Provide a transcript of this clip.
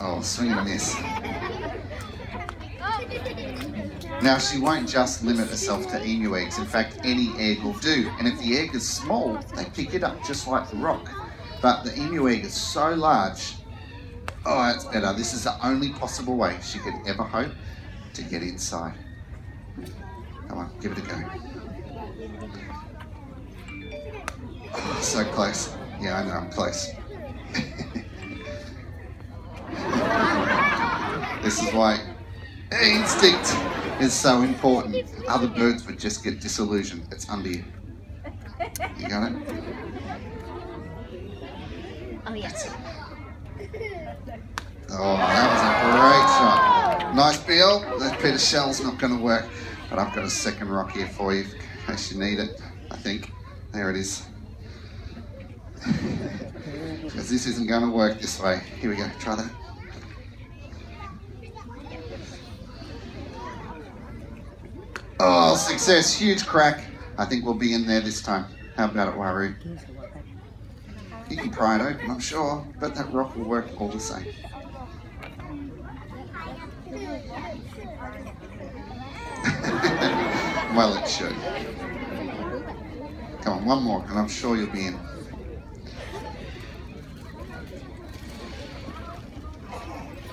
Oh, swing and a miss. Now, she won't just limit herself to emu eggs. In fact, any egg will do. And if the egg is small, they pick it up just like the rock. But the emu egg is so large, oh, it's better. This is the only possible way she could ever hope to get inside. Come on, give it a go. Oh, so close. Yeah, I know, I'm close. This is why instinct is so important. Other birds would just get disillusioned. It's under you. You got it? Oh, yes. Oh, that was a great shot. Nice, Bill. That bit of shell's not going to work, but I've got a second rock here for you in case you need it, I think. There it is. Because this isn't going to work this way. Here we go. Try that. Oh, success. Huge crack. I think we'll be in there this time. How about it, Waru? You can pry it open, I'm sure, but that rock will work all the same. Well, it should. Come on, one more, and I'm sure you'll be in.